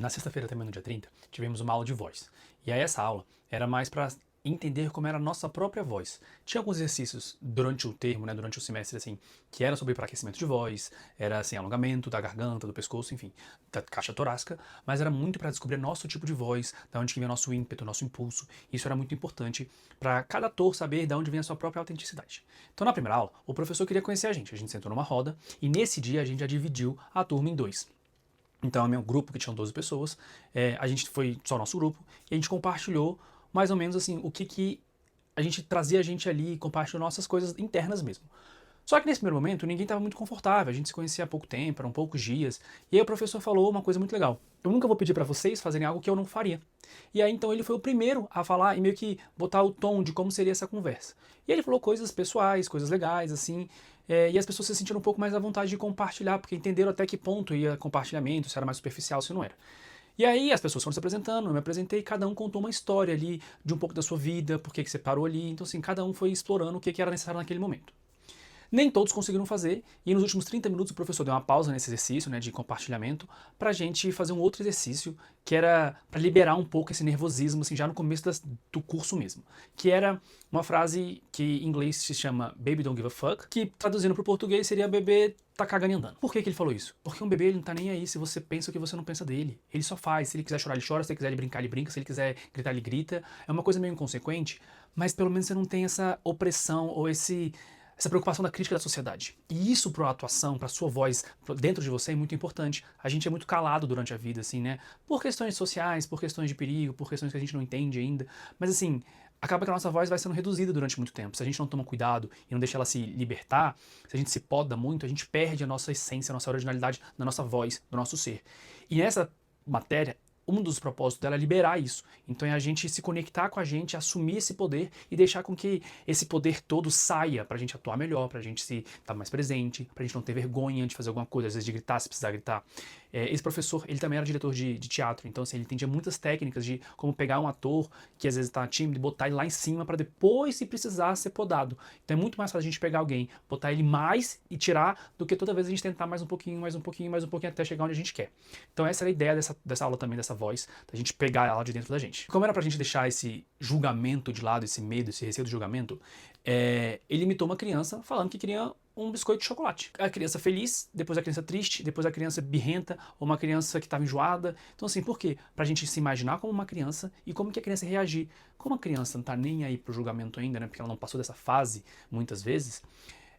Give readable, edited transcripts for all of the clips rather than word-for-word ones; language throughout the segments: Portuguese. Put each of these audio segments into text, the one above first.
Na sexta-feira, também no dia 30, tivemos uma aula de voz. E aí essa aula era mais para entender como era a nossa própria voz. Tinha alguns exercícios durante o termo, né, durante o semestre, assim, que era sobre aquecimento de voz, era assim, alongamento da garganta, do pescoço, enfim, da caixa torácica, mas era muito para descobrir nosso tipo de voz, da onde que vem o nosso ímpeto, o nosso impulso. Isso era muito importante para cada ator saber de onde vem a sua própria autenticidade. Então, na primeira aula, o professor queria conhecer a gente sentou numa roda e nesse dia a gente já dividiu a turma em dois. Então, é meu grupo, que tinham 12 pessoas, a gente foi só o nosso grupo, e a gente compartilhou mais ou menos assim o que a gente trazia a gente ali, compartilhou nossas coisas internas mesmo. Só que nesse primeiro momento ninguém estava muito confortável, a gente se conhecia há pouco tempo, eram poucos dias, e aí o professor falou uma coisa muito legal. Eu nunca vou pedir para vocês fazerem algo que eu não faria. E aí então ele foi o primeiro a falar e meio que botar o tom de como seria essa conversa. E ele falou coisas pessoais, coisas legais, assim, e as pessoas se sentiram um pouco mais à vontade de compartilhar, porque entenderam até que ponto ia compartilhamento, se era mais superficial, se não era. E aí as pessoas foram se apresentando, eu me apresentei, cada um contou uma história ali de um pouco da sua vida, por que você parou ali, então assim, cada um foi explorando o que era necessário naquele momento. Nem todos conseguiram fazer, e nos últimos 30 minutos o professor deu uma pausa nesse exercício, né, de compartilhamento, pra gente fazer um outro exercício, que era para liberar um pouco esse nervosismo, assim, já no começo do curso mesmo. Que era uma frase que em inglês se chama Baby Don't Give a Fuck, que traduzindo pro português seria bebê tá cagando e andando. Por que ele falou isso? Porque um bebê ele não tá nem aí se você pensa o que você não pensa dele. Ele só faz. Se ele quiser chorar, ele chora. Se ele quiser ele brincar, ele brinca. Se ele quiser gritar, ele grita. É uma coisa meio inconsequente, mas pelo menos você não tem essa opressão ou essa preocupação da crítica da sociedade. E isso para a atuação, para a sua voz dentro de você é muito importante. A gente é muito calado durante a vida, assim, né? Por questões sociais, por questões de perigo, por questões que a gente não entende ainda. Mas assim, acaba que a nossa voz vai sendo reduzida durante muito tempo. Se a gente não toma cuidado e não deixa ela se libertar, se a gente se poda muito, a gente perde a nossa essência, a nossa originalidade da nossa voz, do nosso ser. E nessa matéria, um dos propósitos dela é liberar isso. Então é a gente se conectar com a gente, assumir esse poder e deixar com que esse poder todo saia pra gente atuar melhor, pra gente se estar mais presente, pra gente não ter vergonha de fazer alguma coisa, às vezes de gritar, se precisar gritar. Esse professor, ele também era diretor de teatro, então assim, ele entendia muitas técnicas de como pegar um ator que às vezes tá tímido e botar ele lá em cima pra depois, se precisar, ser podado. Então é muito mais fácil a gente pegar alguém, botar ele mais e tirar, do que toda vez a gente tentar mais um pouquinho, mais um pouquinho, mais um pouquinho, até chegar onde a gente quer. Então essa era a ideia dessa aula também, dessa voz, da gente pegar ela de dentro da gente. Como era pra gente deixar esse julgamento de lado, esse medo, esse receio do julgamento, ele imitou uma criança falando que queria um biscoito de chocolate. A criança feliz, depois a criança triste, depois a criança birrenta, ou uma criança que estava enjoada. Então assim, por quê? Pra gente se imaginar como uma criança e como que a criança reagir. Como a criança não tá nem aí pro julgamento ainda, né, porque ela não passou dessa fase, muitas vezes,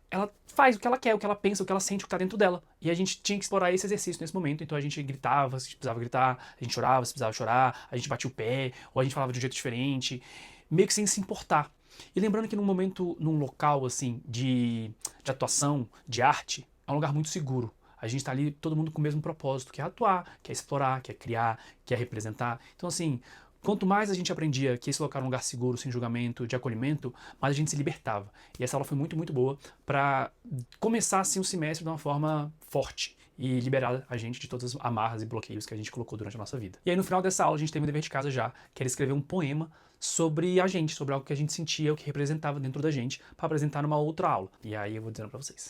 ela faz o que ela quer, o que ela pensa, o que ela sente, o que tá dentro dela. E a gente tinha que explorar esse exercício nesse momento. Então a gente gritava, se precisava gritar, a gente chorava, se precisava chorar, a gente batia o pé, ou a gente falava de um jeito diferente, meio que sem se importar. E lembrando que num momento, num local assim de atuação, de arte, é um lugar muito seguro. A gente tá ali, todo mundo com o mesmo propósito, que é atuar, que é explorar, que é criar, que é representar. Então assim, quanto mais a gente aprendia que esse local era um lugar seguro, sem julgamento, de acolhimento, mais a gente se libertava. E essa aula foi muito, muito boa para começar assim o semestre de uma forma forte e liberar a gente de todas as amarras e bloqueios que a gente colocou durante a nossa vida. E aí no final dessa aula a gente teve um dever de casa já, que era escrever um poema sobre a gente, sobre algo que a gente sentia, o que representava dentro da gente, para apresentar numa outra aula. E aí eu vou dizendo para vocês.